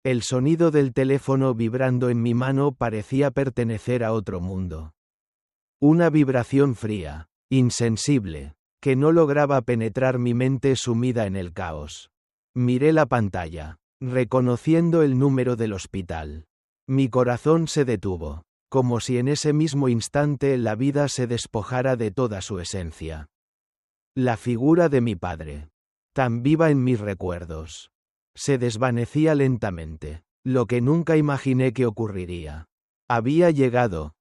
El sonido del teléfono vibrando en mi mano parecía pertenecer a otro mundo. Una vibración fría, insensible, que no lograba penetrar mi mente sumida en el caos. Miré la pantalla, reconociendo el número del hospital. Mi corazón se detuvo, como si en ese mismo instante la vida se despojara de toda su esencia. La figura de mi padre, tan viva en mis recuerdos, se desvanecía lentamente, lo que nunca imaginé que ocurriría. Había llegado.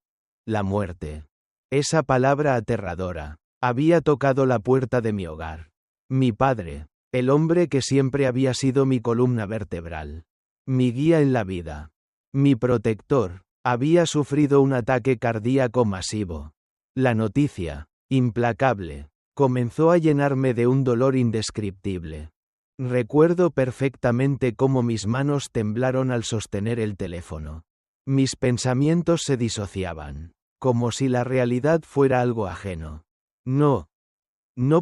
La muerte. Esa palabra aterradora, había tocado la puerta de mi hogar. Mi padre, el hombre que siempre había sido mi columna vertebral, mi guía en la vida, mi protector, había sufrido un ataque cardíaco masivo. La noticia, implacable, comenzó a llenarme de un dolor indescriptible. Recuerdo perfectamente cómo mis manos temblaron al sostener el teléfono. Mis pensamientos se disociaban, como si la realidad fuera algo ajeno. No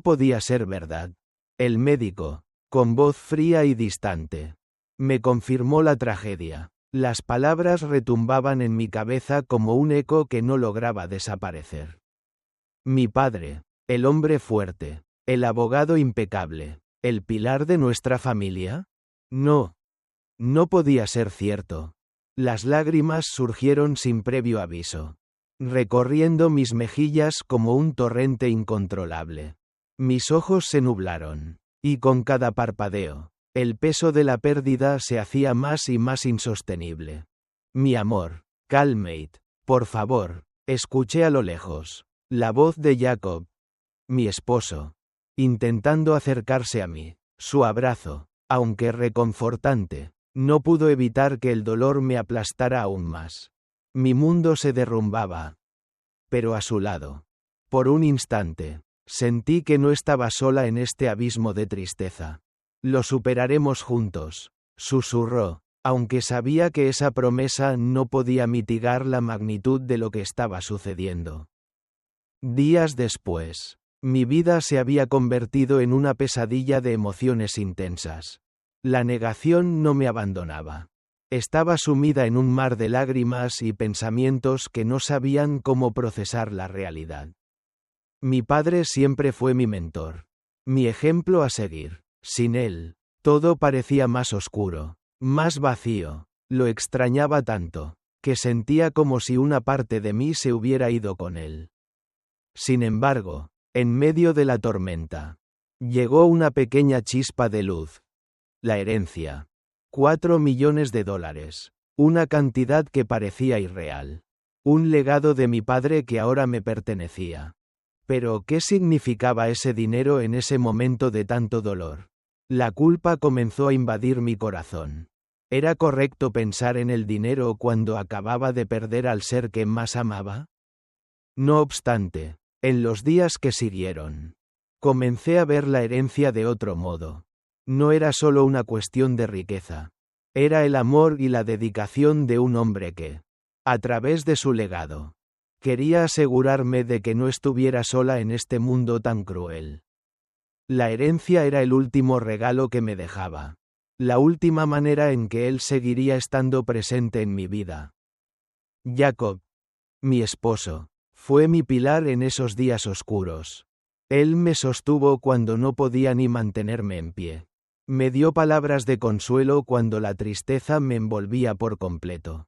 podía ser verdad. El médico, con voz fría y distante, me confirmó la tragedia. Las palabras retumbaban en mi cabeza como un eco que no lograba desaparecer. Mi padre, el hombre fuerte, el abogado impecable, el pilar de nuestra familia. No podía ser cierto. Las lágrimas surgieron sin previo aviso, recorriendo mis mejillas como un torrente incontrolable. Mis ojos se nublaron, y con cada parpadeo, el peso de la pérdida se hacía más y más insostenible. Mi amor, Calmate, por favor, escuché a lo lejos la voz de Jacob, mi esposo, intentando acercarse a mí. Su abrazo, aunque reconfortante, no pudo evitar que el dolor me aplastara aún más. Mi mundo se derrumbaba. Pero a su lado, por un instante, sentí que no estaba sola en este abismo de tristeza. Lo superaremos juntos, susurró, aunque sabía que esa promesa no podía mitigar la magnitud de lo que estaba sucediendo. Días después, mi vida se había convertido en una pesadilla de emociones intensas. La negación no me abandonaba. Estaba sumida en un mar de lágrimas y pensamientos que no sabían cómo procesar la realidad. Mi padre siempre fue mi mentor, mi ejemplo a seguir. Sin él, todo parecía más oscuro, más vacío. Lo extrañaba tanto, que sentía como si una parte de mí se hubiera ido con él. Sin embargo, en medio de la tormenta, llegó una pequeña chispa de luz. La herencia. $4 millones, una cantidad que parecía irreal. Un legado de mi padre que ahora me pertenecía. Pero, ¿qué significaba ese dinero en ese momento de tanto dolor? La culpa comenzó a invadir mi corazón. ¿Era correcto pensar en el dinero cuando acababa de perder al ser que más amaba? No obstante, en los días que siguieron, comencé a ver la herencia de otro modo. No era solo una cuestión de riqueza. Era el amor y la dedicación de un hombre que, a través de su legado, quería asegurarme de que no estuviera sola en este mundo tan cruel. La herencia era el último regalo que me dejaba. La última manera en que él seguiría estando presente en mi vida. Jacob, mi esposo, fue mi pilar en esos días oscuros. Él me sostuvo cuando no podía ni mantenerme en pie. Me dio palabras de consuelo cuando la tristeza me envolvía por completo.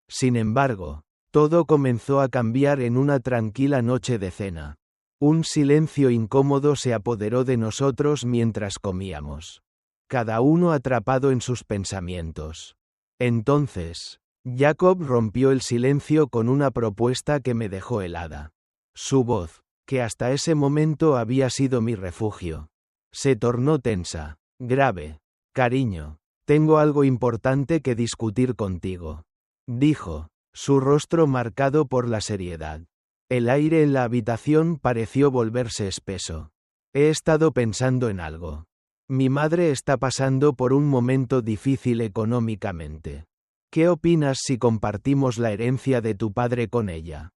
Sin embargo, todo comenzó a cambiar en una tranquila noche de cena. Un silencio incómodo se apoderó de nosotros mientras comíamos, cada uno atrapado en sus pensamientos. Entonces, Jacob rompió el silencio con una propuesta que me dejó helada. Su voz, que hasta ese momento había sido mi refugio, se tornó tensa, grave. Cariño, tengo algo importante que discutir contigo, dijo, su rostro marcado por la seriedad. El aire en la habitación pareció volverse espeso. He estado pensando en algo. Mi madre está pasando por un momento difícil económicamente. ¿Qué opinas si compartimos la herencia de tu padre con ella?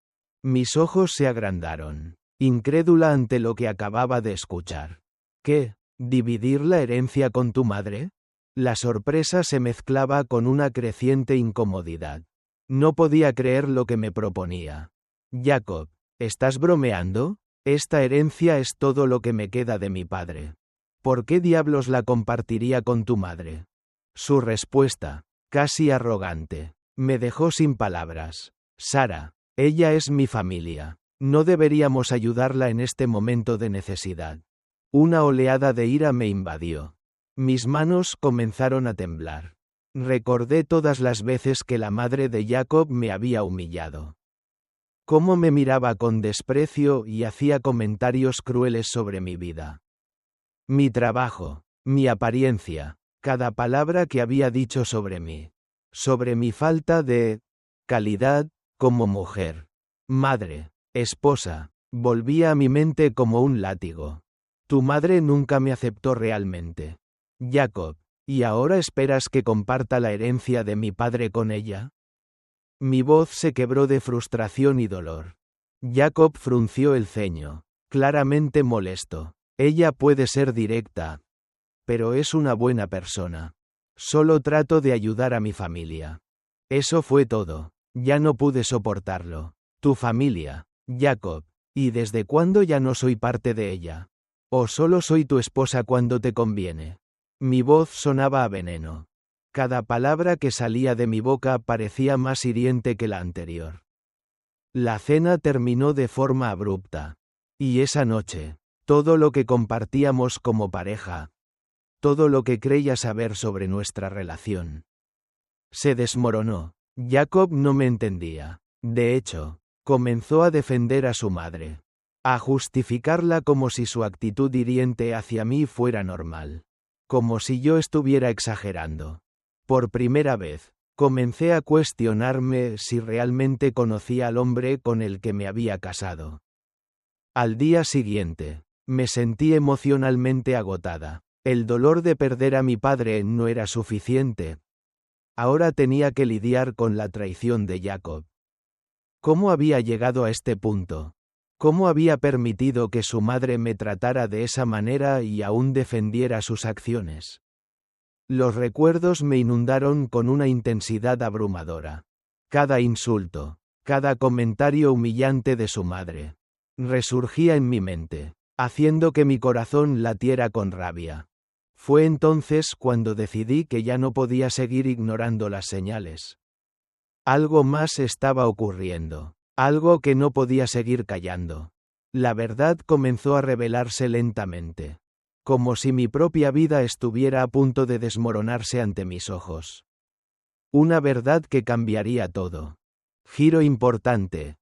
Mis ojos se agrandaron, incrédula ante lo que acababa de escuchar. ¿Qué? ¿Dividir la herencia con tu madre? La sorpresa se mezclaba con una creciente incomodidad. No podía creer lo que me proponía. Jacob, ¿estás bromeando? Esta herencia es todo lo que me queda de mi padre. ¿Por qué diablos la compartiría con tu madre? Su respuesta, casi arrogante, me dejó sin palabras. Sara, ella es mi familia. No deberíamos ayudarla en este momento de necesidad. Una oleada de ira me invadió. Mis manos comenzaron a temblar. Recordé todas las veces que la madre de Jacob me había humillado. Cómo me miraba con desprecio y hacía comentarios crueles sobre mi vida. Mi trabajo, mi apariencia, cada palabra que había dicho sobre mí. Sobre mi falta de calidad como mujer, madre, esposa, volvía a mi mente como un látigo. Tu madre nunca me aceptó realmente. Jacob, ¿y ahora esperas que comparta la herencia de mi padre con ella? Mi voz se quebró de frustración y dolor. Jacob frunció el ceño, claramente molesto. Ella puede ser directa, pero es una buena persona. Solo trato de ayudar a mi familia. Eso fue todo. Ya no pude soportarlo. Tu familia, Jacob, ¿y desde cuándo ya no soy parte de ella? ¿O solo soy tu esposa cuando te conviene? Mi voz sonaba a veneno. Cada palabra que salía de mi boca parecía más hiriente que la anterior. La cena terminó de forma abrupta. Y esa noche, todo lo que compartíamos como pareja, todo lo que creía saber sobre nuestra relación, se desmoronó. Jacob no me entendía. De hecho, comenzó a defender a su madre, a justificarla como si su actitud hiriente hacia mí fuera normal, como si yo estuviera exagerando. Por primera vez, comencé a cuestionarme si realmente conocía al hombre con el que me había casado. Al día siguiente, me sentí emocionalmente agotada. El dolor de perder a mi padre no era suficiente. Ahora tenía que lidiar con la traición de Jacob. ¿Cómo había llegado a este punto? ¿Cómo había permitido que su madre me tratara de esa manera y aún defendiera sus acciones? Los recuerdos me inundaron con una intensidad abrumadora. Cada insulto, cada comentario humillante de su madre, resurgía en mi mente, haciendo que mi corazón latiera con rabia. Fue entonces cuando decidí que ya no podía seguir ignorando las señales. Algo más estaba ocurriendo, algo que no podía seguir callando. La verdad comenzó a revelarse lentamente, como si mi propia vida estuviera a punto de desmoronarse ante mis ojos. Una verdad que cambiaría todo. Giro importante.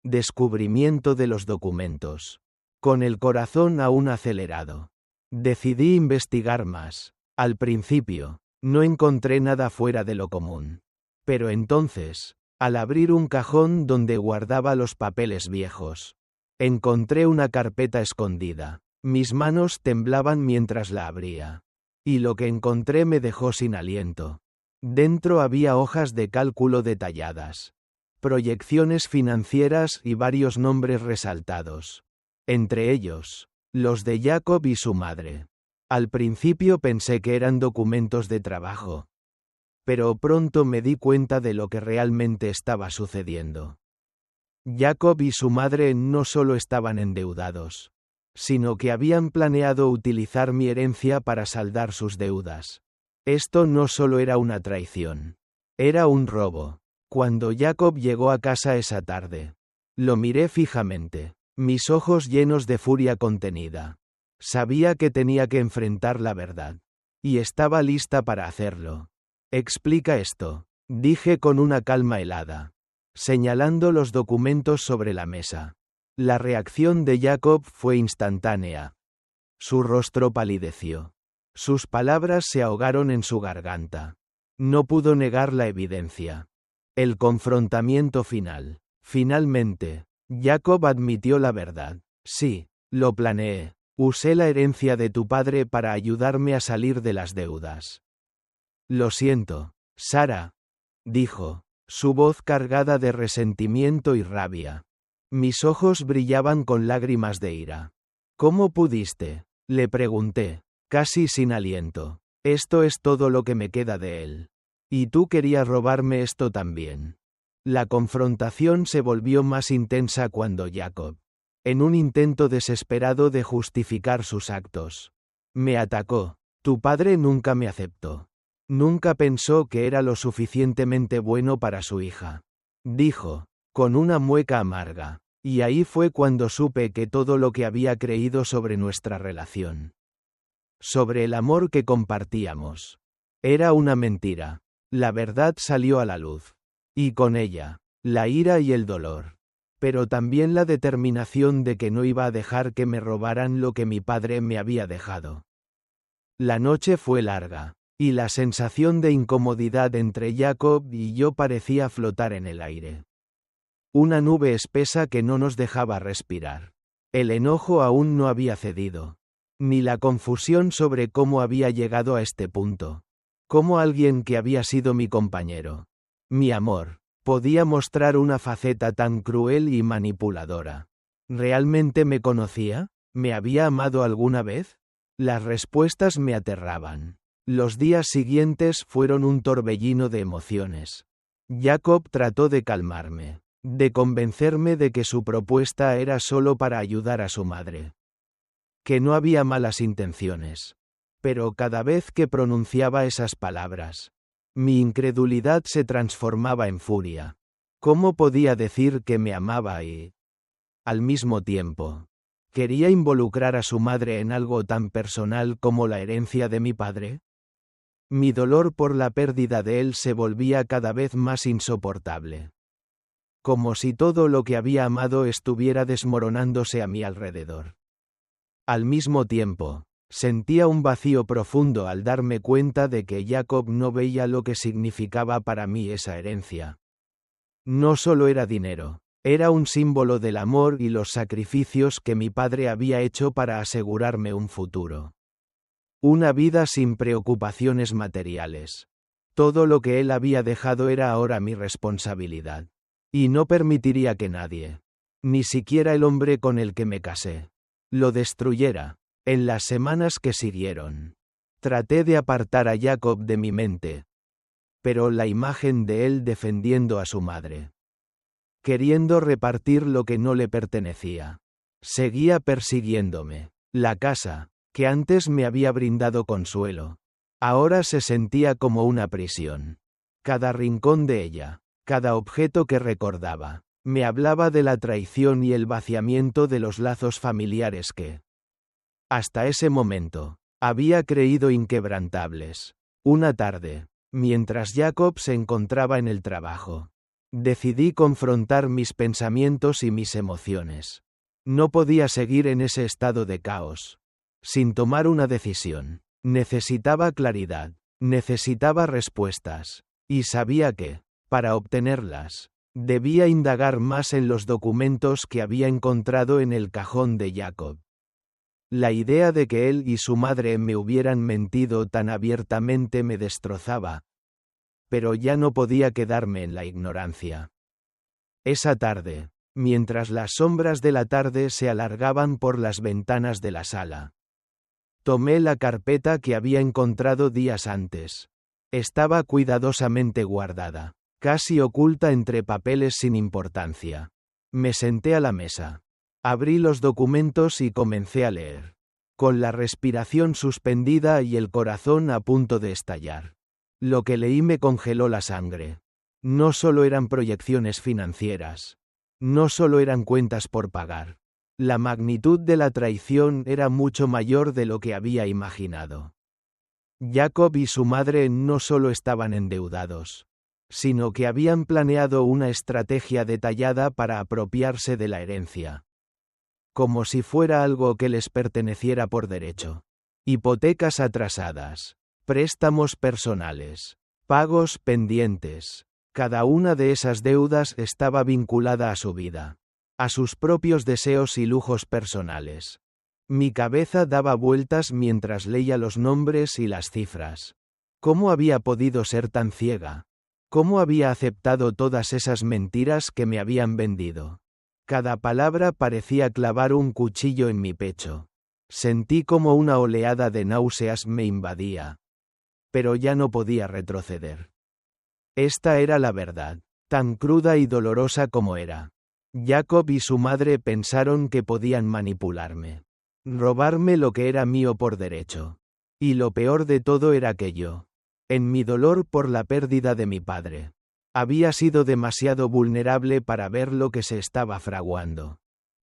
Descubrimiento de los documentos. Con el corazón aún acelerado, decidí investigar más. Al principio, no encontré nada fuera de lo común. Pero entonces, al abrir un cajón donde guardaba los papeles viejos, encontré una carpeta escondida. Mis manos temblaban mientras la abría. Y lo que encontré me dejó sin aliento. Dentro había hojas de cálculo detalladas, proyecciones financieras y varios nombres resaltados. Entre ellos, los de Jacob y su madre. Al principio pensé que eran documentos de trabajo. Pero pronto me di cuenta de lo que realmente estaba sucediendo. Jacob y su madre no solo estaban endeudados, sino que habían planeado utilizar mi herencia para saldar sus deudas. Esto no solo era una traición, era un robo. Cuando Jacob llegó a casa esa tarde, lo miré fijamente, mis ojos llenos de furia contenida. Sabía que tenía que enfrentar la verdad, y estaba lista para hacerlo. Explica esto, dije con una calma helada, señalando los documentos sobre la mesa. La reacción de Jacob fue instantánea. Su rostro palideció. Sus palabras se ahogaron en su garganta. No pudo negar la evidencia. El confrontamiento final. Finalmente, Jacob admitió la verdad. Sí, lo planeé. Usé la herencia de tu padre para ayudarme a salir de las deudas. Lo siento, Sara, dijo, su voz cargada de resentimiento y rabia. Mis ojos brillaban con lágrimas de ira. ¿Cómo pudiste?, le pregunté, casi sin aliento. Esto es todo lo que me queda de él. Y tú querías robarme esto también. La confrontación se volvió más intensa cuando Jacob, en un intento desesperado de justificar sus actos, me atacó. Tu padre nunca me aceptó. Nunca pensó que era lo suficientemente bueno para su hija. Dijo, con una mueca amarga. Y ahí fue cuando supe que todo lo que había creído sobre nuestra relación, sobre el amor que compartíamos, era una mentira. La verdad salió a la luz. Y con ella, la ira y el dolor. Pero también la determinación de que no iba a dejar que me robaran lo que mi padre me había dejado. La noche fue larga, y la sensación de incomodidad entre Jacob y yo parecía flotar en el aire. Una nube espesa que no nos dejaba respirar. El enojo aún no había cedido. Ni la confusión sobre cómo había llegado a este punto. Cómo alguien que había sido mi compañero, mi amor, podía mostrar una faceta tan cruel y manipuladora. ¿Realmente me conocía? ¿Me había amado alguna vez? Las respuestas me aterraban. Los días siguientes fueron un torbellino de emociones. Jacob trató de calmarme, de convencerme de que su propuesta era solo para ayudar a su madre. Que no había malas intenciones. Pero cada vez que pronunciaba esas palabras, mi incredulidad se transformaba en furia. ¿Cómo podía decir que me amaba y, al mismo tiempo, quería involucrar a su madre en algo tan personal como la herencia de mi padre? Mi dolor por la pérdida de él se volvía cada vez más insoportable. Como si todo lo que había amado estuviera desmoronándose a mi alrededor. Al mismo tiempo, sentía un vacío profundo al darme cuenta de que Jacob no veía lo que significaba para mí esa herencia. No solo era dinero, era un símbolo del amor y los sacrificios que mi padre había hecho para asegurarme un futuro. Una vida sin preocupaciones materiales. Todo lo que él había dejado era ahora mi responsabilidad. Y no permitiría que nadie, ni siquiera el hombre con el que me casé, lo destruyera. En las semanas que siguieron, traté de apartar a Jacob de mi mente. Pero la imagen de él defendiendo a su madre, queriendo repartir lo que no le pertenecía, seguía persiguiéndome. La casa, que antes me había brindado consuelo, ahora se sentía como una prisión. Cada rincón de ella, cada objeto que recordaba, me hablaba de la traición y el vaciamiento de los lazos familiares que, hasta ese momento, había creído inquebrantables. Una tarde, mientras Jacob se encontraba en el trabajo, decidí confrontar mis pensamientos y mis emociones. No podía seguir en ese estado de caos, sin tomar una decisión. Necesitaba claridad, necesitaba respuestas, y sabía que, para obtenerlas, debía indagar más en los documentos que había encontrado en el cajón de Jacob. La idea de que él y su madre me hubieran mentido tan abiertamente me destrozaba. Pero ya no podía quedarme en la ignorancia. Esa tarde, mientras las sombras de la tarde se alargaban por las ventanas de la sala, tomé la carpeta que había encontrado días antes. Estaba cuidadosamente guardada, casi oculta entre papeles sin importancia. Me senté a la mesa. Abrí los documentos y comencé a leer, con la respiración suspendida y el corazón a punto de estallar. Lo que leí me congeló la sangre. No solo eran proyecciones financieras. No solo eran cuentas por pagar. La magnitud de la traición era mucho mayor de lo que había imaginado. Jacob y su madre no solo estaban endeudados, sino que habían planeado una estrategia detallada para apropiarse de la herencia. Como si fuera algo que les perteneciera por derecho. Hipotecas atrasadas, préstamos personales, pagos pendientes. Cada una de esas deudas estaba vinculada a su vida, a sus propios deseos y lujos personales. Mi cabeza daba vueltas mientras leía los nombres y las cifras. ¿Cómo había podido ser tan ciega? ¿Cómo había aceptado todas esas mentiras que me habían vendido? Cada palabra parecía clavar un cuchillo en mi pecho. Sentí como una oleada de náuseas me invadía. pero ya no podía retroceder. Esta era la verdad, tan cruda y dolorosa como era. Jacob y su madre pensaron que podían manipularme, robarme lo que era mío por derecho. Y lo peor de todo era que yo, en mi dolor por la pérdida de mi padre, había sido demasiado vulnerable para ver lo que se estaba fraguando.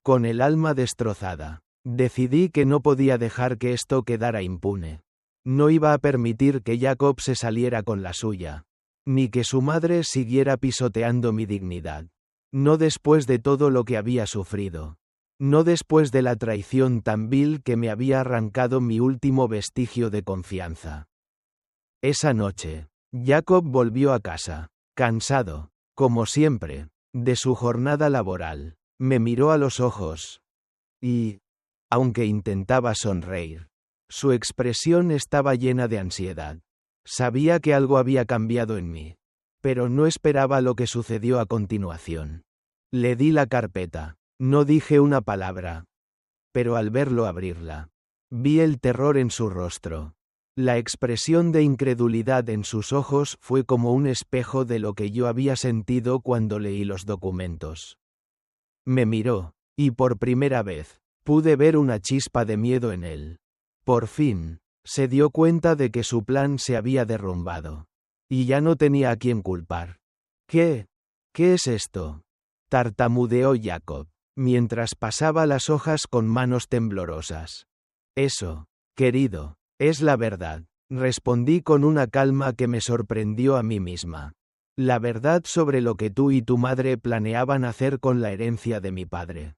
Con el alma destrozada, decidí que no podía dejar que esto quedara impune. No iba a permitir que Jacob se saliera con la suya, ni que su madre siguiera pisoteando mi dignidad. No después de todo lo que había sufrido. No después de la traición tan vil que me había arrancado mi último vestigio de confianza. Esa noche, Jacob volvió a casa, cansado, como siempre, de su jornada laboral. Me miró a los ojos. Y, aunque intentaba sonreír, su expresión estaba llena de ansiedad. Sabía que algo había cambiado en mí, pero no esperaba lo que sucedió a continuación. Le di la carpeta. No dije una palabra. Pero al verlo abrirla, vi el terror en su rostro. La expresión de incredulidad en sus ojos fue como un espejo de lo que yo había sentido cuando leí los documentos. Me miró, y por primera vez, pude ver una chispa de miedo en él. Por fin, se dio cuenta de que su plan se había derrumbado. Y ya no tenía a quién culpar. ¿Qué es esto?, tartamudeó Jacob, mientras pasaba las hojas con manos temblorosas. Eso, querido, es la verdad, respondí con una calma que me sorprendió a mí misma. La verdad sobre lo que tú y tu madre planeaban hacer con la herencia de mi padre.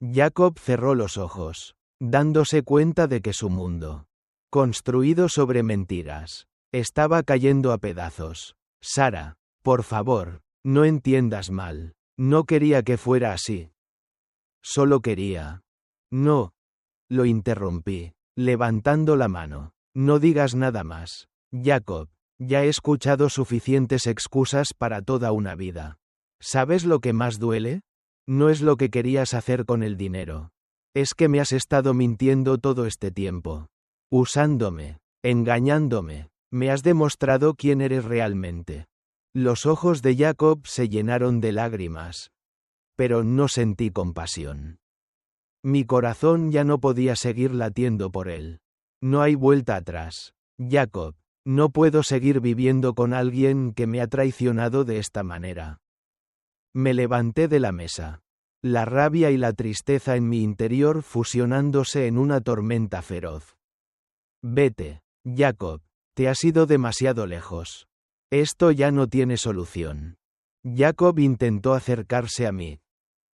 Jacob cerró los ojos, dándose cuenta de que su mundo, construido sobre mentiras, estaba cayendo a pedazos. Sara, por favor, no entiendas mal. No quería que fuera así. Solo quería. No. Lo interrumpí, levantando la mano. No digas nada más, Jacob. Ya he escuchado suficientes excusas para toda una vida. ¿Sabes lo que más duele? No es lo que querías hacer con el dinero. Es que me has estado mintiendo todo este tiempo. Usándome, engañándome. Me has demostrado quién eres realmente. Los ojos de Jacob se llenaron de lágrimas. Pero no sentí compasión. Mi corazón ya no podía seguir latiendo por él. No hay vuelta atrás. Jacob, no puedo seguir viviendo con alguien que me ha traicionado de esta manera. Me levanté de la mesa. La rabia y la tristeza en mi interior fusionándose en una tormenta feroz. Vete, Jacob, te has ido demasiado lejos. Esto ya no tiene solución. Jacob intentó acercarse a mí.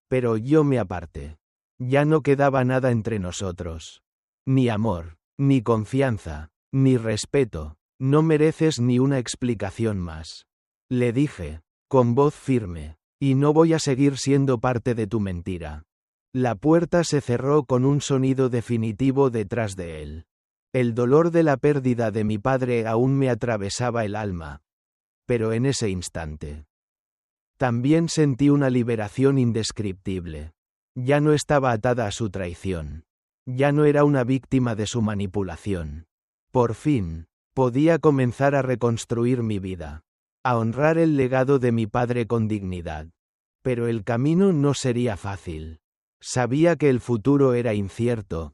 Pero yo me aparté. Ya no quedaba nada entre nosotros. Ni amor, ni confianza, ni respeto. No mereces ni una explicación más. Le dije, con voz firme, y no voy a seguir siendo parte de tu mentira. La puerta se cerró con un sonido definitivo detrás de él. El dolor de la pérdida de mi padre aún me atravesaba el alma. Pero en ese instante, también sentí una liberación indescriptible. Ya no estaba atada a su traición. Ya no era una víctima de su manipulación. Por fin, podía comenzar a reconstruir mi vida. A honrar el legado de mi padre con dignidad. Pero el camino no sería fácil. Sabía que el futuro era incierto.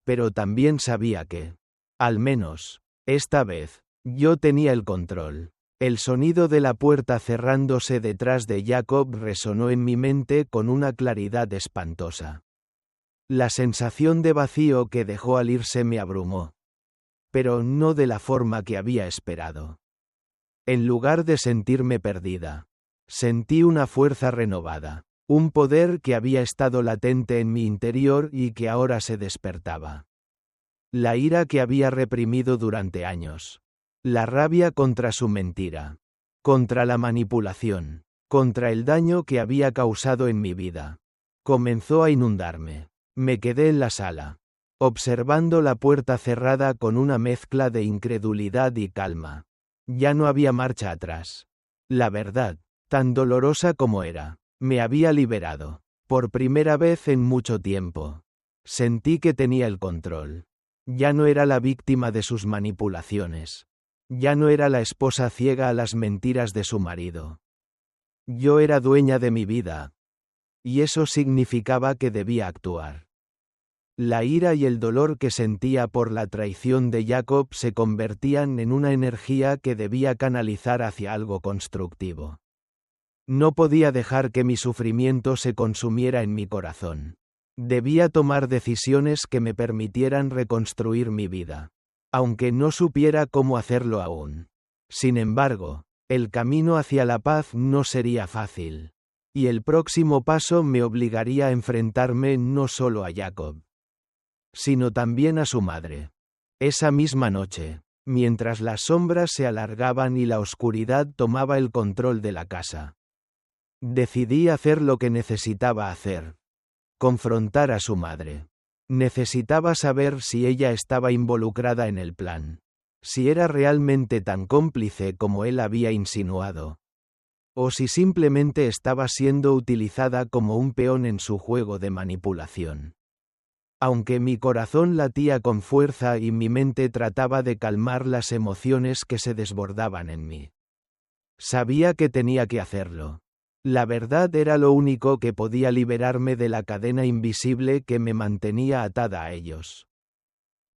Pero también sabía que, al menos, esta vez, yo tenía el control. El sonido de la puerta cerrándose detrás de Jacob resonó en mi mente con una claridad espantosa. La sensación de vacío que dejó al irse me abrumó. Pero no de la forma que había esperado. En lugar de sentirme perdida, sentí una fuerza renovada, un poder que había estado latente en mi interior y que ahora se despertaba. La ira que había reprimido durante años. La rabia contra su mentira. Contra la manipulación. Contra el daño que había causado en mi vida. Comenzó a inundarme. Me quedé en la sala, observando la puerta cerrada con una mezcla de incredulidad y calma. Ya no había marcha atrás. La verdad, tan dolorosa como era, me había liberado. Por primera vez en mucho tiempo. Sentí que tenía el control. Ya no era la víctima de sus manipulaciones. Ya no era la esposa ciega a las mentiras de su marido. Yo era dueña de mi vida. Y eso significaba que debía actuar. La ira y el dolor que sentía por la traición de Jacob se convertían en una energía que debía canalizar hacia algo constructivo. No podía dejar que mi sufrimiento se consumiera en mi corazón. Debía tomar decisiones que me permitieran reconstruir mi vida. Aunque no supiera cómo hacerlo aún. Sin embargo, el camino hacia la paz no sería fácil. Y el próximo paso me obligaría a enfrentarme no solo a Jacob, sino también a su madre. Esa misma noche, mientras las sombras se alargaban y la oscuridad tomaba el control de la casa, decidí hacer lo que necesitaba hacer. Confrontar a su madre. Necesitaba saber si ella estaba involucrada en el plan. Si era realmente tan cómplice como él había insinuado. O si simplemente estaba siendo utilizada como un peón en su juego de manipulación. Aunque mi corazón latía con fuerza y mi mente trataba de calmar las emociones que se desbordaban en mí. Sabía que tenía que hacerlo. La verdad era lo único que podía liberarme de la cadena invisible que me mantenía atada a ellos.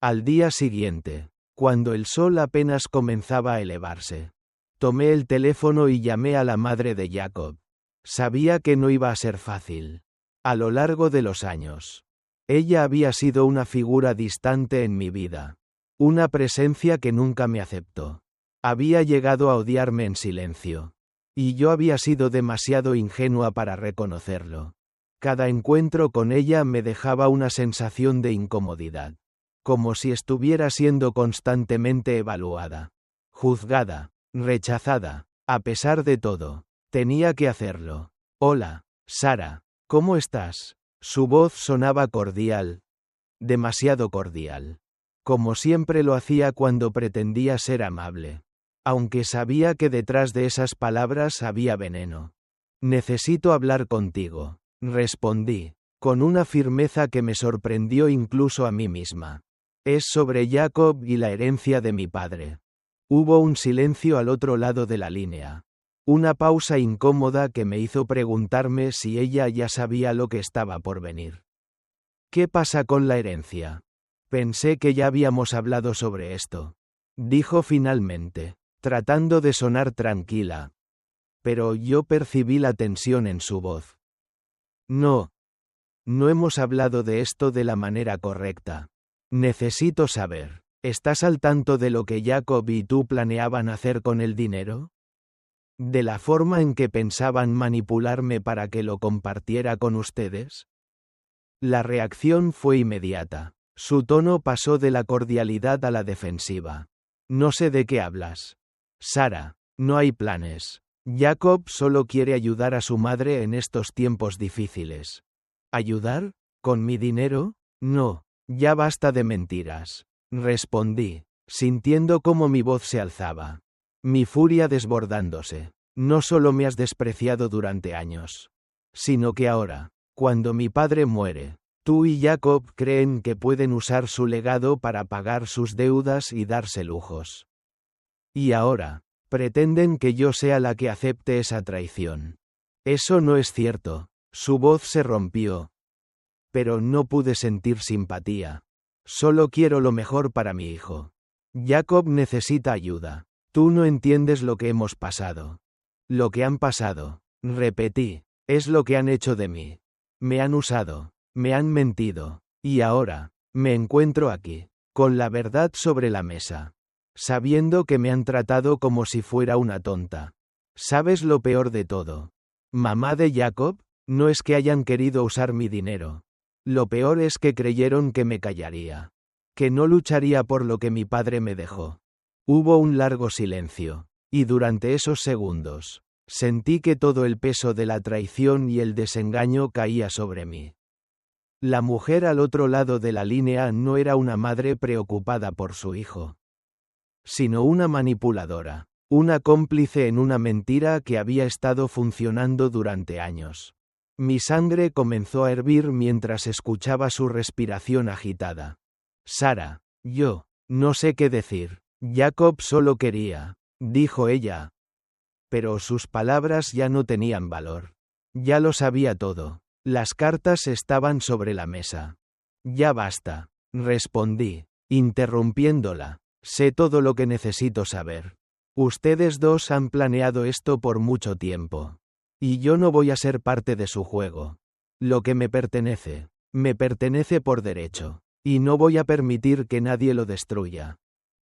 Al día siguiente, cuando el sol apenas comenzaba a elevarse, tomé el teléfono y llamé a la madre de Jacob. Sabía que no iba a ser fácil. A lo largo de los años, ella había sido una figura distante en mi vida. Una presencia que nunca me aceptó. Había llegado a odiarme en silencio. Y yo había sido demasiado ingenua para reconocerlo. Cada encuentro con ella me dejaba una sensación de incomodidad. Como si estuviera siendo constantemente evaluada. Juzgada. Rechazada. A pesar de todo, tenía que hacerlo. Hola, Sara, ¿cómo estás? Su voz sonaba cordial. Demasiado cordial. Como siempre lo hacía cuando pretendía ser amable. Aunque sabía que detrás de esas palabras había veneno. Necesito hablar contigo, respondí, con una firmeza que me sorprendió incluso a mí misma. Es sobre Jacob y la herencia de mi padre. Hubo un silencio al otro lado de la línea. Una pausa incómoda que me hizo preguntarme si ella ya sabía lo que estaba por venir. ¿Qué pasa con la herencia? Pensé que ya habíamos hablado sobre esto. Dijo finalmente, tratando de sonar tranquila. Pero yo percibí la tensión en su voz. No hemos hablado de esto de la manera correcta. Necesito saber, ¿estás al tanto de lo que Jacob y tú planeaban hacer con el dinero? ¿De la forma en que pensaban manipularme para que lo compartiera con ustedes? La reacción fue inmediata. Su tono pasó de la cordialidad a la defensiva. No sé de qué hablas. Sara, no hay planes. Jacob solo quiere ayudar a su madre en estos tiempos difíciles. ¿Ayudar? ¿Con mi dinero? No, ya basta de mentiras. Respondí, sintiendo cómo mi voz se alzaba. Mi furia desbordándose. No solo me has despreciado durante años, sino que ahora, cuando mi padre muere, tú y Jacob creen que pueden usar su legado para pagar sus deudas y darse lujos. Y ahora, pretenden que yo sea la que acepte esa traición. Eso no es cierto. Su voz se rompió. Pero no pude sentir simpatía. Solo quiero lo mejor para mi hijo. Jacob necesita ayuda. Tú no entiendes lo que hemos pasado. Lo que han pasado, repetí, es lo que han hecho de mí. Me han usado, me han mentido, y ahora, me encuentro aquí, con la verdad sobre la mesa. Sabiendo que me han tratado como si fuera una tonta. ¿Sabes lo peor de todo? Mamá de Jacob, no es que hayan querido usar mi dinero. Lo peor es que creyeron que me callaría. Que no lucharía por lo que mi padre me dejó. Hubo un largo silencio, y durante esos segundos, sentí que todo el peso de la traición y el desengaño caía sobre mí. La mujer al otro lado de la línea no era una madre preocupada por su hijo, sino una manipuladora, una cómplice en una mentira que había estado funcionando durante años. Mi sangre comenzó a hervir mientras escuchaba su respiración agitada. Sara, yo, no sé qué decir. Jacob solo quería, dijo ella. Pero sus palabras ya no tenían valor. Ya lo sabía todo. Las cartas estaban sobre la mesa. Ya basta, respondí, interrumpiéndola. Sé todo lo que necesito saber. Ustedes dos han planeado esto por mucho tiempo. Y yo no voy a ser parte de su juego. Lo que me pertenece por derecho. Y no voy a permitir que nadie lo destruya.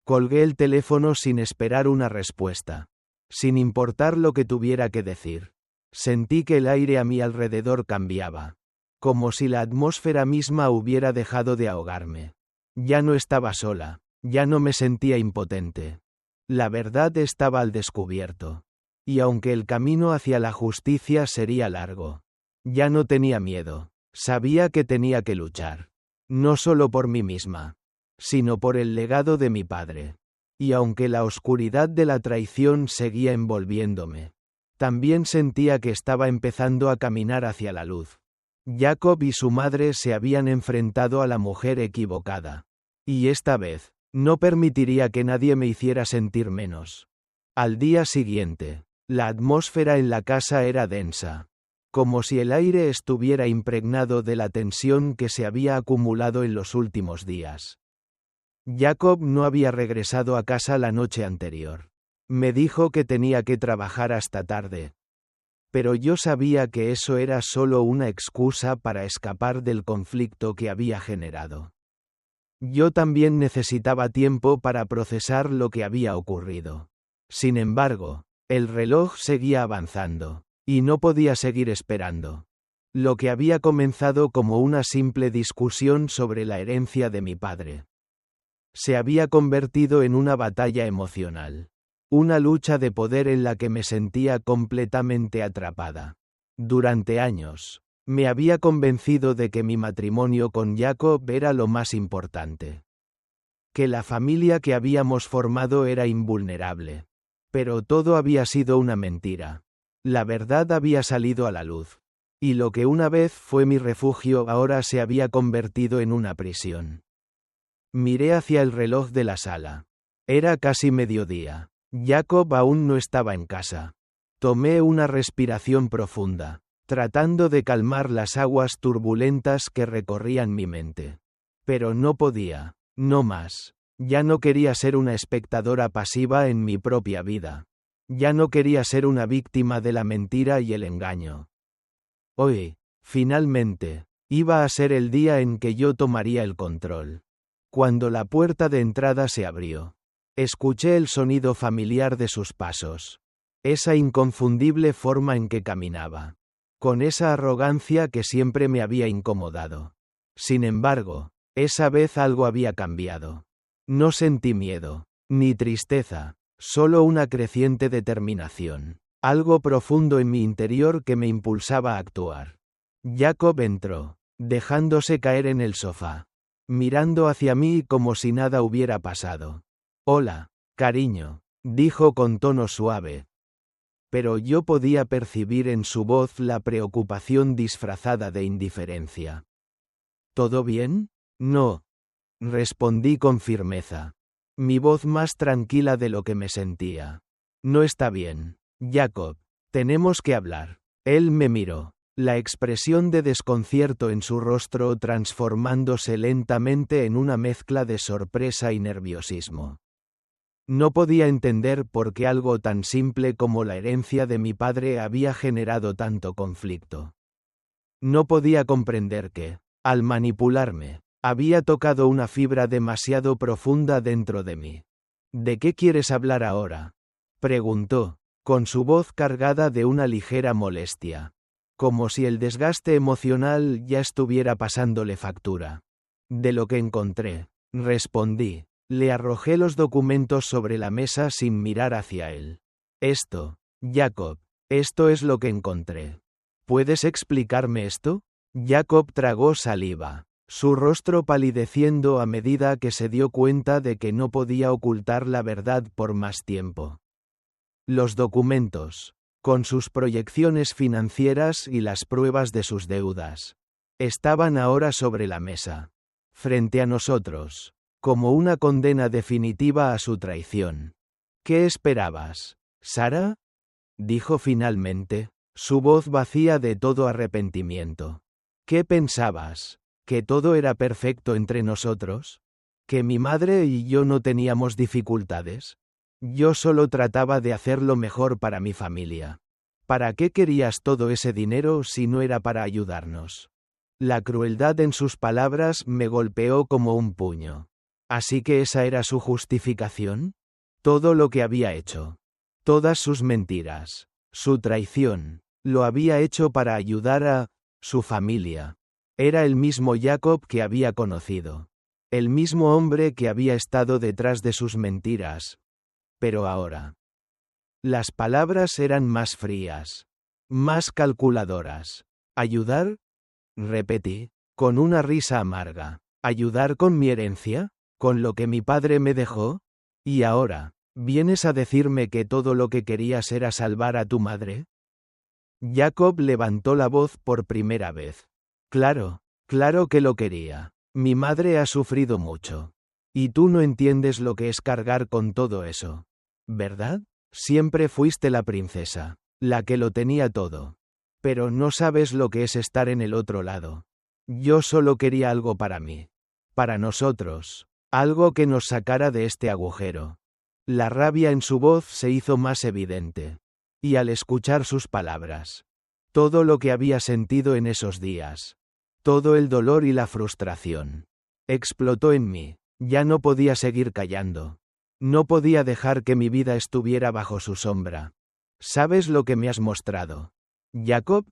Colgué el teléfono sin esperar una respuesta. Sin importar lo que tuviera que decir. Sentí que el aire a mi alrededor cambiaba. Como si la atmósfera misma hubiera dejado de ahogarme. Ya no estaba sola. Ya no me sentía impotente. La verdad estaba al descubierto. Y aunque el camino hacia la justicia sería largo, ya no tenía miedo. Sabía que tenía que luchar. No solo por mí misma, sino por el legado de mi padre. Y aunque la oscuridad de la traición seguía envolviéndome, también sentía que estaba empezando a caminar hacia la luz. Jacob y su madre se habían enfrentado a la mujer equivocada. Y esta vez, no permitiría que nadie me hiciera sentir menos. Al día siguiente, la atmósfera en la casa era densa. Como si el aire estuviera impregnado de la tensión que se había acumulado en los últimos días. Jacob no había regresado a casa la noche anterior. Me dijo que tenía que trabajar hasta tarde. Pero yo sabía que eso era solo una excusa para escapar del conflicto que había generado. Yo también necesitaba tiempo para procesar lo que había ocurrido. Sin embargo, el reloj seguía avanzando, y no podía seguir esperando. Lo que había comenzado como una simple discusión sobre la herencia de mi padre se había convertido en una batalla emocional. Una lucha de poder en la que me sentía completamente atrapada. Durante años, me había convencido de que mi matrimonio con Jacob era lo más importante. Que la familia que habíamos formado era invulnerable. Pero todo había sido una mentira. La verdad había salido a la luz. Y lo que una vez fue mi refugio ahora se había convertido en una prisión. Miré hacia el reloj de la sala. Era casi mediodía. Jacob aún no estaba en casa. Tomé una respiración profunda, tratando de calmar las aguas turbulentas que recorrían mi mente. Pero no podía, no más. Ya no quería ser una espectadora pasiva en mi propia vida. Ya no quería ser una víctima de la mentira y el engaño. Hoy, finalmente, iba a ser el día en que yo tomaría el control. Cuando la puerta de entrada se abrió, escuché el sonido familiar de sus pasos. Esa inconfundible forma en que caminaba. Con esa arrogancia que siempre me había incomodado. Sin embargo, esa vez algo había cambiado. No sentí miedo, ni tristeza, solo una creciente determinación. Algo profundo en mi interior que me impulsaba a actuar. Jacob entró, dejándose caer en el sofá, mirando hacia mí como si nada hubiera pasado. «Hola, cariño», dijo con tono suave. Pero yo podía percibir en su voz la preocupación disfrazada de indiferencia. ¿Todo bien? No, respondí con firmeza. Mi voz más tranquila de lo que me sentía. No está bien, Jacob. Tenemos que hablar. Él me miró, la expresión de desconcierto en su rostro transformándose lentamente en una mezcla de sorpresa y nerviosismo. No podía entender por qué algo tan simple como la herencia de mi padre había generado tanto conflicto. No podía comprender que, al manipularme, había tocado una fibra demasiado profunda dentro de mí. ¿De qué quieres hablar ahora?, preguntó, con su voz cargada de una ligera molestia, como si el desgaste emocional ya estuviera pasándole factura. De lo que encontré, respondí. Le arrojé los documentos sobre la mesa sin mirar hacia él. Esto, Jacob, esto es lo que encontré. ¿Puedes explicarme esto? Jacob tragó saliva, su rostro palideciendo a medida que se dio cuenta de que no podía ocultar la verdad por más tiempo. Los documentos, con sus proyecciones financieras y las pruebas de sus deudas, estaban ahora sobre la mesa, frente a nosotros. como una condena definitiva a su traición. ¿Qué esperabas, Sara? Dijo finalmente, su voz vacía de todo arrepentimiento. ¿Qué pensabas? ¿Que todo era perfecto entre nosotros? ¿Que mi madre y yo no teníamos dificultades? Yo solo trataba de hacer lo mejor para mi familia. ¿Para qué querías todo ese dinero si no era para ayudarnos? La crueldad en sus palabras me golpeó como un puño. ¿Así que esa era su justificación? Todo lo que había hecho. Todas sus mentiras. Su traición. Lo había hecho para ayudar a su familia. Era el mismo Jacob que había conocido. El mismo hombre que había estado detrás de sus mentiras. Pero ahora. Las palabras eran más frías. Más calculadoras. ¿Ayudar? Repetí, con una risa amarga. ¿Ayudar con mi herencia? ¿Con lo que mi padre me dejó? ¿Y ahora, vienes a decirme que todo lo que querías era salvar a tu madre? Jacob levantó la voz por primera vez. Claro, claro que lo quería. Mi madre ha sufrido mucho. Y tú no entiendes lo que es cargar con todo eso. ¿Verdad? Siempre fuiste la princesa, la que lo tenía todo. Pero no sabes lo que es estar en el otro lado. Yo solo quería algo para mí. Para nosotros. Algo que nos sacara de este agujero. La rabia en su voz se hizo más evidente. Y al escuchar sus palabras. Todo lo que había sentido en esos días. Todo el dolor y la frustración. Explotó en mí. Ya no podía seguir callando. No podía dejar que mi vida estuviera bajo su sombra. ¿Sabes lo que me has mostrado, Jacob?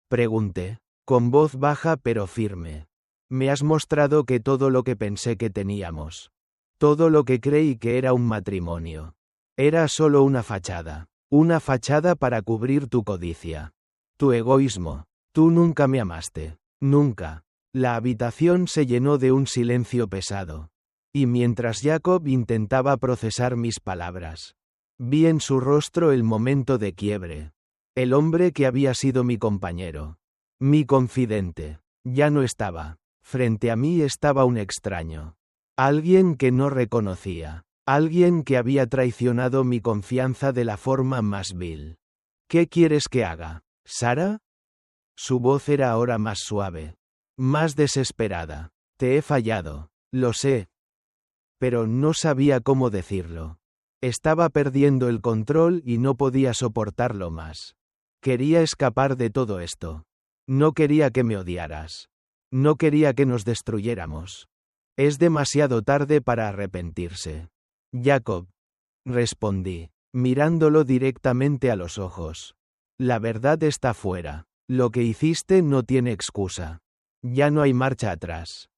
Pregunté, con voz baja pero firme. Me has mostrado que todo lo que pensé que teníamos. Todo lo que creí que era un matrimonio. Era solo una fachada. Una fachada para cubrir tu codicia. Tu egoísmo. Tú nunca me amaste. Nunca. La habitación se llenó de un silencio pesado. Y mientras Jacob intentaba procesar mis palabras, vi en su rostro el momento de quiebre. El hombre que había sido mi compañero. Mi confidente. Ya no estaba. Frente a mí estaba un extraño. Alguien que no reconocía. Alguien que había traicionado mi confianza de la forma más vil. ¿Qué quieres que haga, Sara? Su voz era ahora más suave. Más desesperada. Te he fallado. Lo sé. Pero no sabía cómo decirlo. Estaba perdiendo el control y no podía soportarlo más. Quería escapar de todo esto. No quería que me odiaras. No quería que nos destruyéramos. Es demasiado tarde para arrepentirse. Jacob. Respondí, mirándolo directamente a los ojos. La verdad está fuera. Lo que hiciste no tiene excusa. Ya no hay marcha atrás.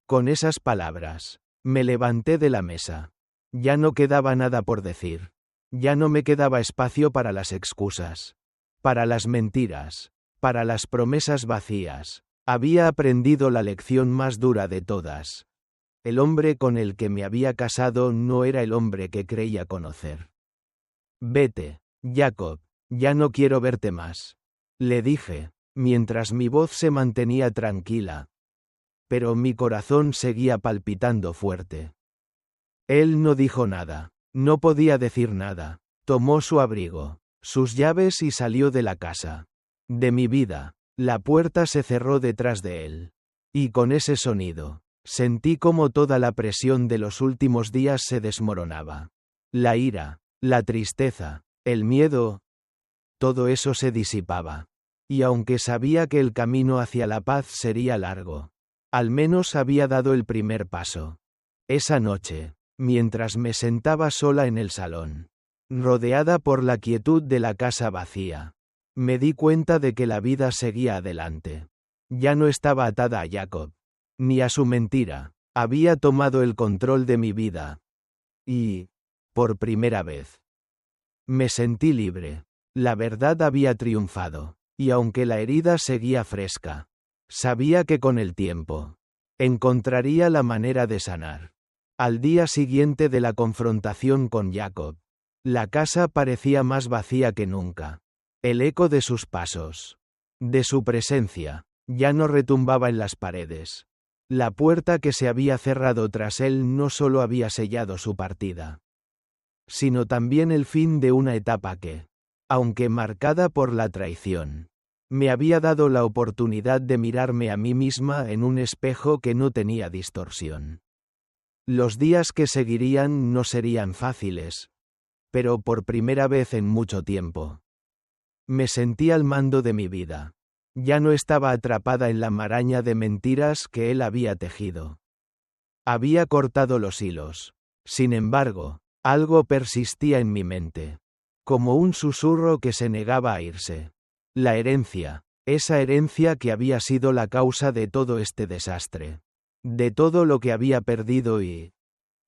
Con esas palabras, me levanté de la mesa. Ya no quedaba nada por decir. Ya no me quedaba espacio para las excusas. Para las mentiras. Para las promesas vacías. Había aprendido la lección más dura de todas. El hombre con el que me había casado no era el hombre que creía conocer. Vete, Jacob, ya no quiero verte más. Le dije, mientras mi voz se mantenía tranquila. Pero mi corazón seguía palpitando fuerte. Él no dijo nada. No podía decir nada. Tomó su abrigo, sus llaves y salió de la casa. De mi vida. La puerta se cerró detrás de él. Y con ese sonido, sentí como toda la presión de los últimos días se desmoronaba. La ira, la tristeza, el miedo, todo eso se disipaba. Y aunque sabía que el camino hacia la paz sería largo, al menos había dado el primer paso. Esa noche, mientras me sentaba sola en el salón, rodeada por la quietud de la casa vacía, me di cuenta de que la vida seguía adelante. Ya no estaba atada a Jacob, ni a su mentira. Había tomado el control de mi vida. Y, por primera vez, me sentí libre. La verdad había triunfado, y aunque la herida seguía fresca, sabía que con el tiempo, encontraría la manera de sanar. Al día siguiente de la confrontación con Jacob, la casa parecía más vacía que nunca. El eco de sus pasos, de su presencia, ya no retumbaba en las paredes. La puerta que se había cerrado tras él no solo había sellado su partida, sino también el fin de una etapa que, aunque marcada por la traición, me había dado la oportunidad de mirarme a mí misma en un espejo que no tenía distorsión. Los días que seguirían no serían fáciles, pero por primera vez en mucho tiempo, me sentí al mando de mi vida. Ya no estaba atrapada en la maraña de mentiras que él había tejido. Había cortado los hilos. Sin embargo, algo persistía en mi mente, como un susurro que se negaba a irse. La herencia, esa herencia que había sido la causa de todo este desastre, de todo lo que había perdido y,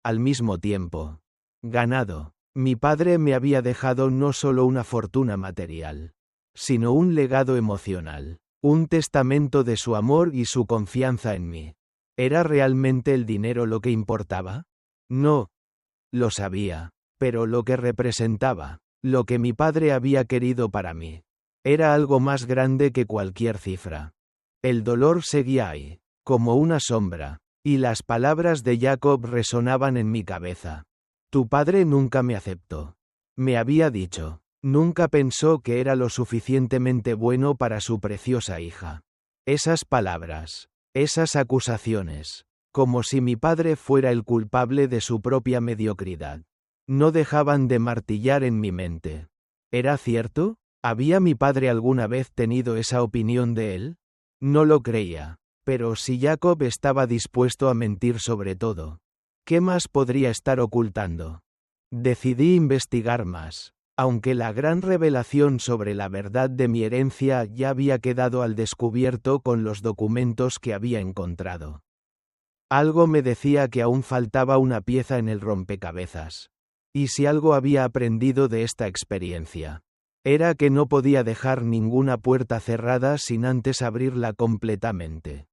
al mismo tiempo, ganado. Mi padre me había dejado no solo una fortuna material, sino un legado emocional, un testamento de su amor y su confianza en mí. ¿Era realmente el dinero lo que importaba? No. Lo sabía, pero lo que representaba, lo que mi padre había querido para mí, era algo más grande que cualquier cifra. El dolor seguía ahí, como una sombra, y las palabras de Jacob resonaban en mi cabeza. Tu padre nunca me aceptó. Me había dicho, nunca pensó que era lo suficientemente bueno para su preciosa hija. Esas palabras, esas acusaciones, como si mi padre fuera el culpable de su propia mediocridad, no dejaban de martillar en mi mente. ¿Era cierto? ¿Había mi padre alguna vez tenido esa opinión de él? No lo creía, pero si Jacob estaba dispuesto a mentir sobre todo, ¿qué más podría estar ocultando? Decidí investigar más, aunque la gran revelación sobre la verdad de mi herencia ya había quedado al descubierto con los documentos que había encontrado. Algo me decía que aún faltaba una pieza en el rompecabezas. Y si algo había aprendido de esta experiencia, era que no podía dejar ninguna puerta cerrada sin antes abrirla completamente.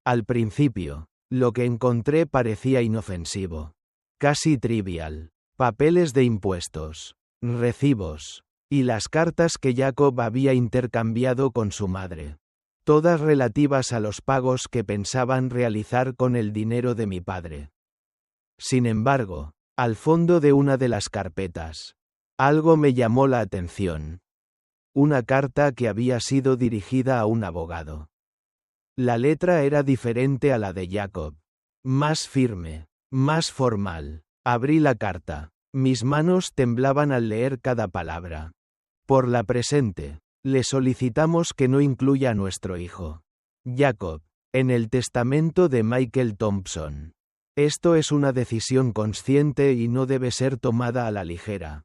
Al principio, lo que encontré parecía inofensivo, casi trivial: papeles de impuestos, recibos, y las cartas que Jacob había intercambiado con su madre, todas relativas a los pagos que pensaban realizar con el dinero de mi padre. Sin embargo, al fondo de una de las carpetas, algo me llamó la atención. Una carta que había sido dirigida a un abogado. La letra era diferente a la de Jacob. Más firme, más formal. Abrí la carta. Mis manos temblaban al leer cada palabra. Por la presente, le solicitamos que no incluya a nuestro hijo, Jacob, en el testamento de Michael Thompson. Esto es una decisión consciente y no debe ser tomada a la ligera.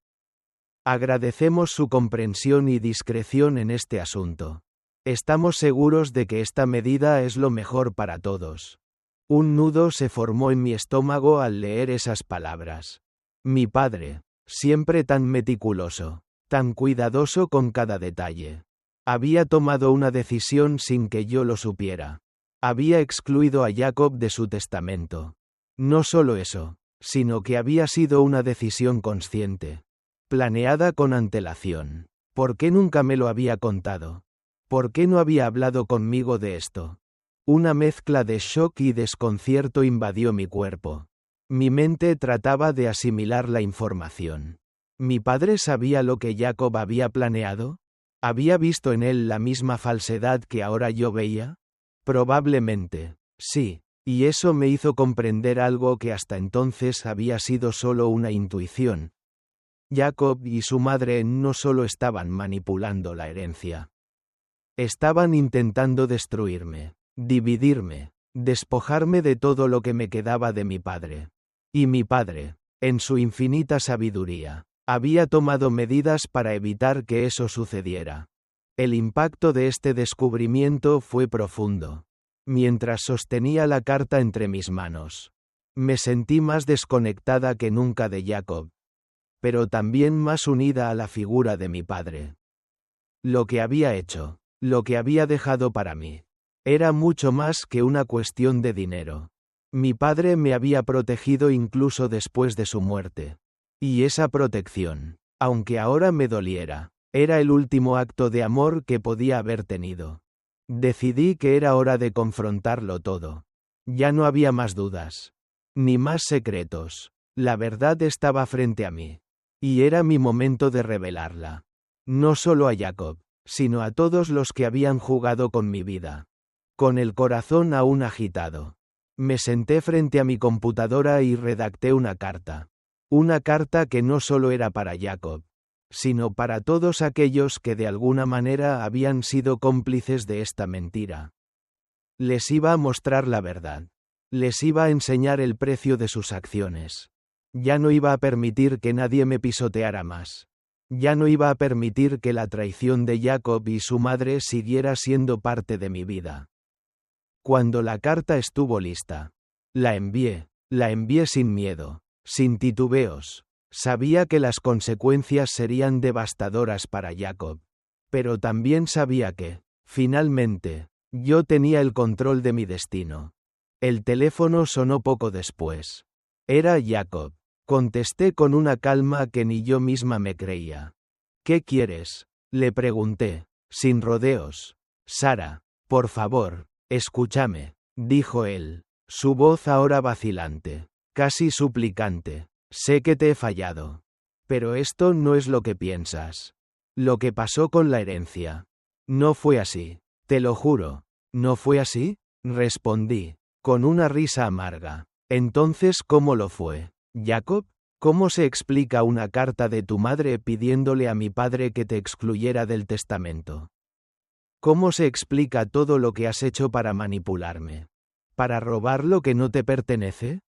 Agradecemos su comprensión y discreción en este asunto. Estamos seguros de que esta medida es lo mejor para todos. Un nudo se formó en mi estómago al leer esas palabras. Mi padre, siempre tan meticuloso, tan cuidadoso con cada detalle, había tomado una decisión sin que yo lo supiera. Había excluido a Jacob de su testamento. No solo eso, sino que había sido una decisión consciente, planeada con antelación. ¿Por qué nunca me lo había contado? ¿Por qué no había hablado conmigo de esto? Una mezcla de shock y desconcierto invadió mi cuerpo. Mi mente trataba de asimilar la información. ¿Mi padre sabía lo que Jacob había planeado? ¿Había visto en él la misma falsedad que ahora yo veía? Probablemente, sí, y eso me hizo comprender algo que hasta entonces había sido solo una intuición. Jacob y su madre no solo estaban manipulando la herencia. Estaban intentando destruirme, dividirme, despojarme de todo lo que me quedaba de mi padre. Y mi padre, en su infinita sabiduría, había tomado medidas para evitar que eso sucediera. El impacto de este descubrimiento fue profundo. Mientras sostenía la carta entre mis manos, me sentí más desconectada que nunca de Jacob, pero también más unida a la figura de mi padre. Lo que había hecho, lo que había dejado para mí, era mucho más que una cuestión de dinero. Mi padre me había protegido incluso después de su muerte. Y esa protección, aunque ahora me doliera, era el último acto de amor que podía haber tenido. Decidí que era hora de confrontarlo todo. Ya no había más dudas. Ni más secretos. La verdad estaba frente a mí. Y era mi momento de revelarla. No solo a Jacob, sino a todos los que habían jugado con mi vida. Con el corazón aún agitado. Me senté frente a mi computadora y redacté una carta. Una carta que no solo era para Jacob, sino para todos aquellos que de alguna manera habían sido cómplices de esta mentira. Les iba a mostrar la verdad. Les iba a enseñar el precio de sus acciones. Ya no iba a permitir que nadie me pisoteara más. Ya no iba a permitir que la traición de Jacob y su madre siguiera siendo parte de mi vida. Cuando la carta estuvo lista, la envié sin miedo, sin titubeos. Sabía que las consecuencias serían devastadoras para Jacob. Pero también sabía que, finalmente, yo tenía el control de mi destino. El teléfono sonó poco después. Era Jacob. Contesté con una calma que ni yo misma me creía. ¿Qué quieres?, le pregunté, sin rodeos. Sara, por favor, escúchame, dijo él, su voz ahora vacilante, casi suplicante. Sé que te he fallado. Pero esto no es lo que piensas. Lo que pasó con la herencia. No fue así. Te lo juro. ¿No fue así?, respondí, con una risa amarga. Entonces, ¿cómo lo fue, Jacob? ¿Cómo se explica una carta de tu madre pidiéndole a mi padre que te excluyera del testamento? ¿Cómo se explica todo lo que has hecho para manipularme? ¿Para robar lo que no te pertenece?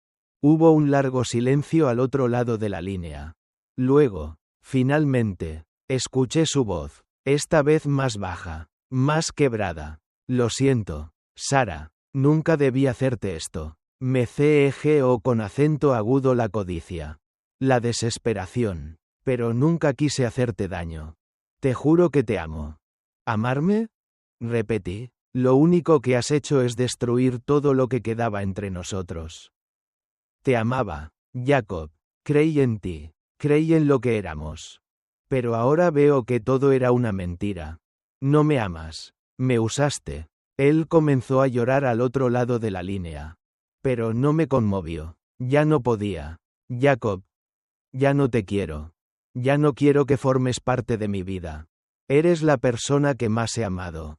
Hubo un largo silencio al otro lado de la línea. Luego, finalmente, escuché su voz, esta vez más baja, más quebrada. Lo siento, Sara, nunca debí hacerte esto. Me cegueó con acento agudo la codicia. La desesperación. Pero nunca quise hacerte daño. Te juro que te amo. ¿Amarme?, repetí. Lo único que has hecho es destruir todo lo que quedaba entre nosotros. Te amaba, Jacob. Creí en ti. Creí en lo que éramos. Pero ahora veo que todo era una mentira. No me amas. Me usaste. Él comenzó a llorar al otro lado de la línea. Pero no me conmovió. Ya no podía. Jacob. Ya no te quiero. Ya no quiero que formes parte de mi vida. Eres la persona que más he amado.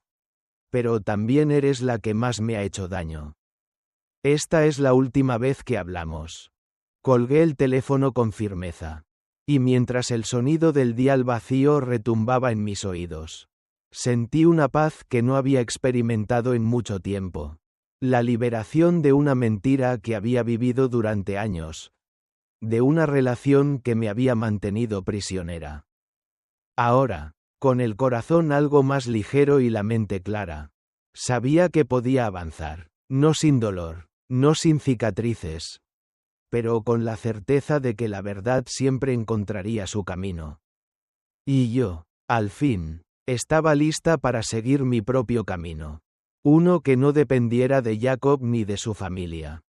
Pero también eres la que más me ha hecho daño. Esta es la última vez que hablamos. Colgué el teléfono con firmeza. Y mientras el sonido del dial vacío retumbaba en mis oídos, sentí una paz que no había experimentado en mucho tiempo. La liberación de una mentira que había vivido durante años. De una relación que me había mantenido prisionera. Ahora, con el corazón algo más ligero y la mente clara, sabía que podía avanzar, no sin dolor, no sin cicatrices, pero con la certeza de que la verdad siempre encontraría su camino. Y yo, al fin, estaba lista para seguir mi propio camino. Uno que no dependiera de Jacob ni de su familia.